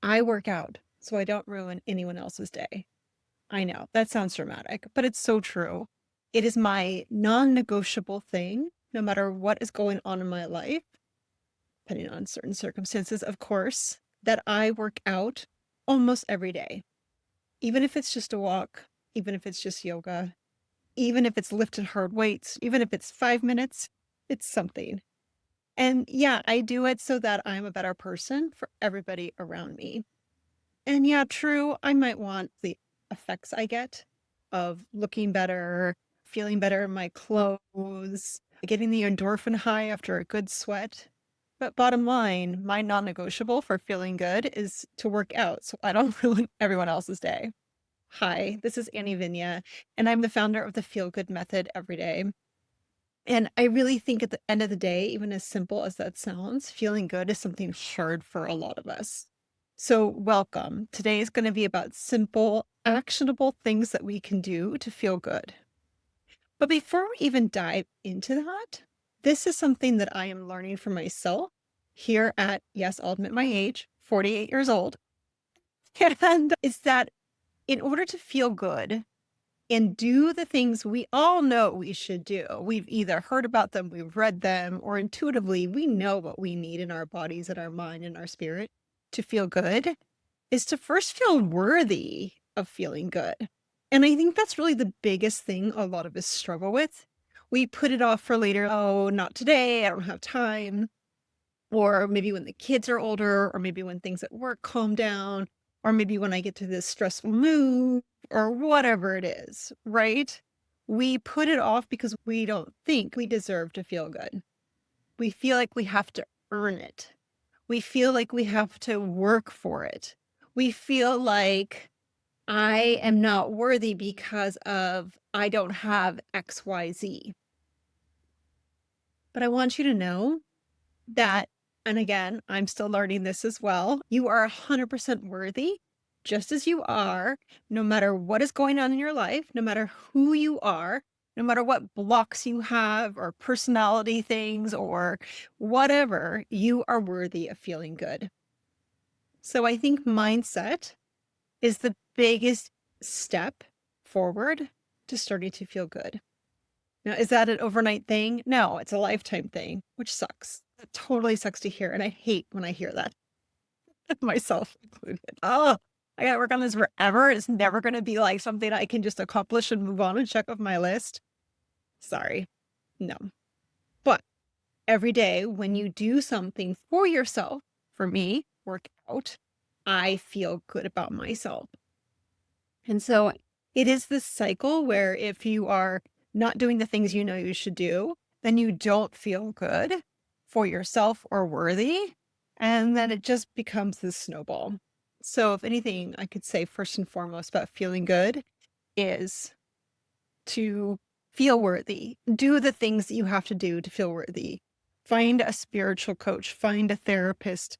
I work out so I don't ruin anyone else's day. I know that sounds dramatic, but it's so true. It is my non-negotiable thing, no matter what is going on in my life, depending on certain circumstances, of course, that I work out almost every day. Even if it's just a walk, even if it's just yoga, even if it's lifted hard weights, even if it's 5 minutes, it's something. And yeah, I do it so that I'm a better person for everybody around me. And yeah, true, I might want the effects I get of looking better, feeling better in my clothes, getting the endorphin high after a good sweat. But bottom line, my non-negotiable for feeling good is to work out so I don't ruin everyone else's day. Hi, this is Annie Vinje, and I'm the founder of the Feel Good Method every day. And I really think at the end of the day, even as simple as that sounds, feeling good is something hard for a lot of us. So, welcome. Today is going to be about simple, actionable things that we can do to feel good. But before we even dive into that, this is something that I am learning for myself here at, yes, I'll admit my age, 48 years old. And is that in order to feel good, and do the things we all know we should do. We've either heard about them, we've read them, or intuitively we know what we need in our bodies and our mind and our spirit to feel good, is to first feel worthy of feeling good. And I think that's really the biggest thing a lot of us struggle with. We put it off for later. Oh, not today. I don't have time. Or maybe when the kids are older, or maybe when things at work calm down, or maybe when I get to this stressful mood, or whatever it is, right? We put it off because we don't think we deserve to feel good. We feel like we have to earn it. We feel like we have to work for it. We feel like I am not worthy because of I don't have XYZ. But I want you to know that, and again, I'm still learning this as well, you are 100% worthy just as you are, no matter what is going on in your life, no matter who you are, no matter what blocks you have or personality things or whatever, you are worthy of feeling good. So I think mindset is the biggest step forward to starting to feel good. Now, is that an overnight thing? No, it's a lifetime thing, which sucks. It totally sucks to hear, and I hate when I hear that, myself included. Oh, I gotta work on this forever. It's never gonna be like something I can just accomplish and move on and check off my list. Sorry. No. But every day when you do something for yourself, for me, work out, I feel good about myself. And so it is this cycle where if you are not doing the things you know you should do, then you don't feel good for yourself or worthy. And then it just becomes this snowball. So if anything, I could say first and foremost about feeling good is to feel worthy. Do the things that you have to do to feel worthy. Find a spiritual coach, find a therapist.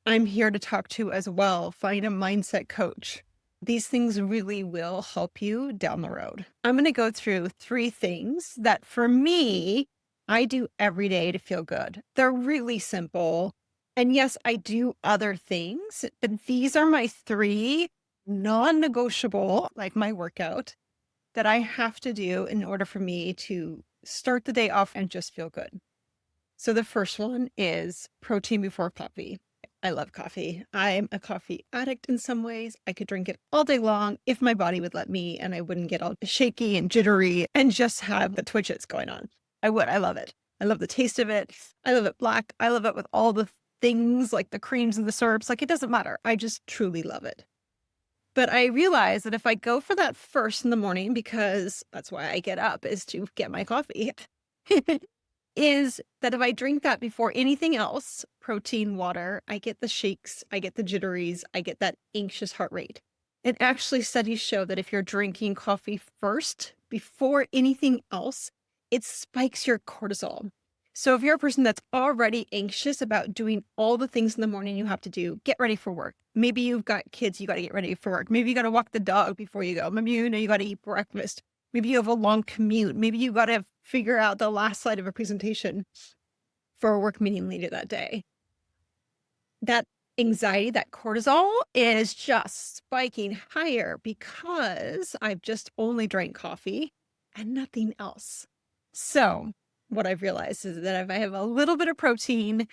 I'm here to talk to as well. Find a mindset coach. These things really will help you down the road. I'm going to go through 3 things that for me, I do every day to feel good. They're really simple. And yes, I do other things, but these are my 3 non-negotiable, like my workout, that I have to do in order for me to start the day off and just feel good. So the first one is protein before coffee. I love coffee. I'm a coffee addict in some ways. I could drink it all day long if my body would let me and I wouldn't get all shaky and jittery and just have the twitches going on. I would. I love it. I love the taste of it. I love it black. I love it with all the things like the creams and the syrups. Like it doesn't matter. I just truly love it. But I realize that if I go for that first in the morning, because that's why I get up is to get my coffee, is that if I drink that before anything else, protein, water, I get the shakes, I get the jitteries, I get that anxious heart rate. And actually studies show that if you're drinking coffee first before anything else, it spikes your cortisol. So if you're a person that's already anxious about doing all the things in the morning you have to do, get ready for work. Maybe you've got kids, you got to get ready for work. Maybe you got to walk the dog before you go. Maybe you got to eat breakfast. Maybe you have a long commute. Maybe you got to figure out the last slide of a presentation for a work meeting later that day. That anxiety, that cortisol is just spiking higher because I've just only drank coffee and nothing else. So what I've realized is that if I have a little bit of protein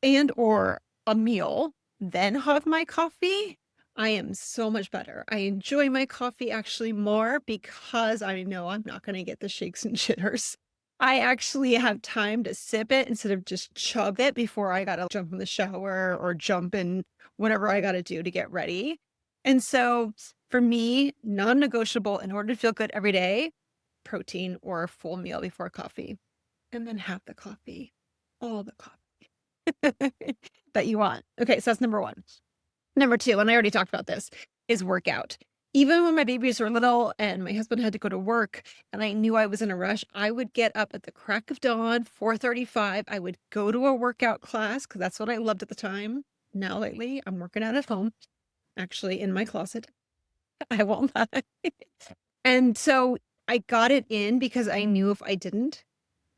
and or a meal, then have my coffee, I am so much better. I enjoy my coffee actually more because I know I'm not going to get the shakes and jitters. I actually have time to sip it instead of just chug it before I got to jump in the shower or jump in whatever I got to do to get ready. And so for me, non-negotiable in order to feel good every day, protein or a full meal before coffee, and then have the coffee, all the coffee that you want. Okay, so that's number one. Number two, and I already talked about this, is workout. Even when my babies were little and my husband had to go to work and I knew I was in a rush, I would get up at the crack of dawn, 4:35. I would go to a workout class because that's what I loved at the time. Now lately, I'm working out at home, actually in my closet. I won't lie. And so I got it in because I knew if I didn't,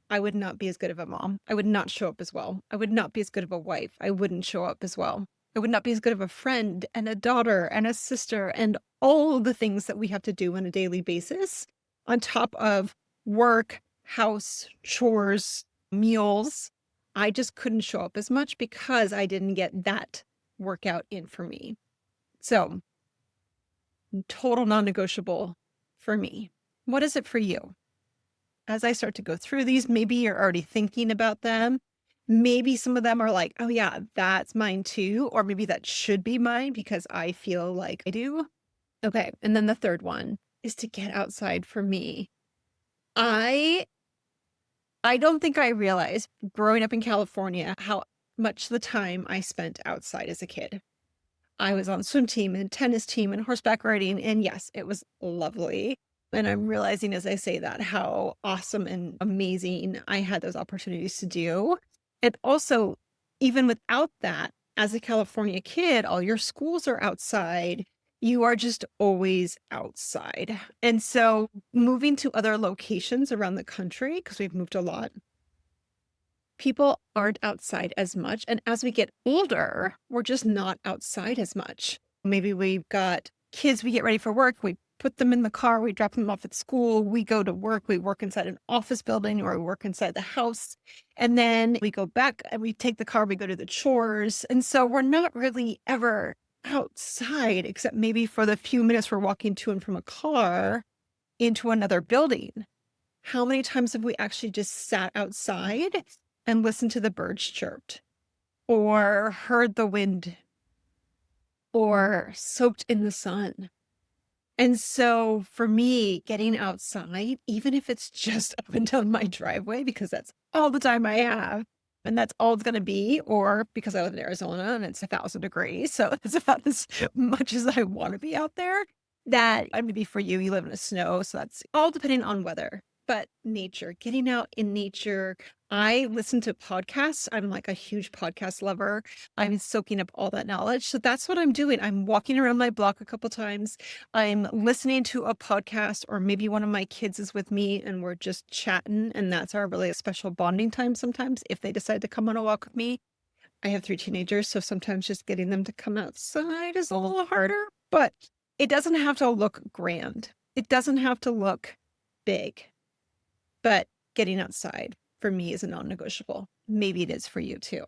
I would not be as good of a mom. I would not show up as well. I would not be as good of a wife. I wouldn't show up as well. I would not be as good of a friend and a daughter and a sister and all the things that we have to do on a daily basis on top of work, house, chores, meals. I just couldn't show up as much because I didn't get that workout in for me. So, total non-negotiable for me. What is it for you? As I start to go through these, maybe you're already thinking about them. Maybe some of them are like, oh yeah, that's mine too. Or maybe that should be mine because I feel like I do. Okay. And then the third one is to get outside for me. I I don't think I realized growing up in California how much the time I spent outside as a kid. I was on swim team and tennis team and horseback riding, and yes, it was lovely. And I'm realizing as I say that how awesome and amazing I had those opportunities to do. And also, even without that, as a California kid, all your schools are outside. You are just always outside. And so moving to other locations around the country, because we've moved a lot, people aren't outside as much. And as we get older, we're just not outside as much. Maybe we've got kids, we get ready for work, we put them in the car, we drop them off at school, we go to work, we work inside an office building or we work inside the house. And then we go back and we take the car, we go to the chores. And so we're not really ever outside, except maybe for the few minutes we're walking to and from a car into another building. How many times have we actually just sat outside and listened to the birds chirped or heard the wind or soaked in the sun? And so for me, getting outside, even if it's just up and down my driveway, because that's all the time I have, and that's all it's going to be, or because I live in Arizona and it's 1,000 degrees. So it's about as much as I want to be out there. That maybe for you, you live in the snow. So that's all depending on weather. But nature, getting out in nature. I listen to podcasts. I'm like a huge podcast lover. I'm soaking up all that knowledge. So that's what I'm doing. I'm walking around my block a couple times. I'm listening to a podcast, or maybe one of my kids is with me and we're just chatting. And that's our really special bonding time sometimes if they decide to come on a walk with me. I have 3 teenagers, so sometimes just getting them to come outside is a little harder, but it doesn't have to look grand. It doesn't have to look big. But getting outside for me is a non-negotiable. Maybe it is for you too.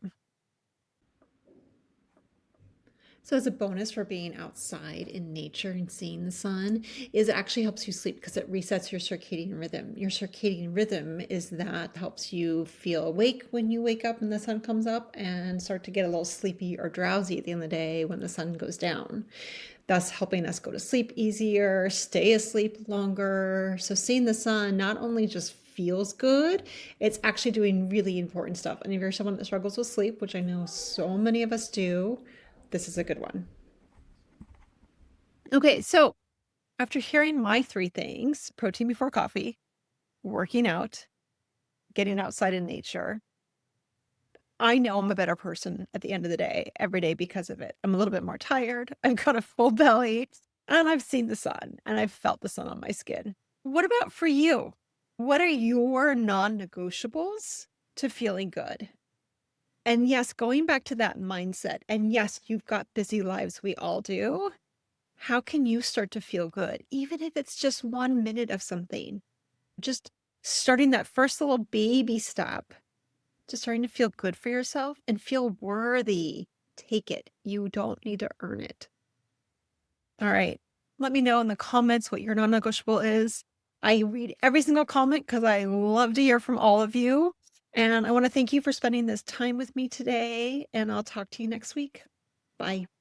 So as a bonus for being outside in nature and seeing the sun is it actually helps you sleep because it resets your circadian rhythm. Your circadian rhythm is that helps you feel awake when you wake up and the sun comes up and start to get a little sleepy or drowsy at the end of the day when the sun goes down. Thus helping us go to sleep easier, stay asleep longer. So seeing the sun not only just feels good, it's actually doing really important stuff. And if you're someone that struggles with sleep, which I know so many of us do, this is a good one. Okay, so after hearing my 3 things, protein before coffee, working out, getting outside in nature, I know I'm a better person at the end of the day, every day because of it. I'm a little bit more tired. I've got a full belly and I've seen the sun and I've felt the sun on my skin. What about for you? What are your non-negotiables to feeling good? And yes, going back to that mindset, and yes, you've got busy lives, we all do. How can you start to feel good? Even if it's just 1 minute of something, just starting that first little baby step to starting to feel good for yourself and feel worthy. Take it. You don't need to earn it. All right. Let me know in the comments what your non-negotiable is. I read every single comment because I love to hear from all of you. And I want to thank you for spending this time with me today. And I'll talk to you next week. Bye.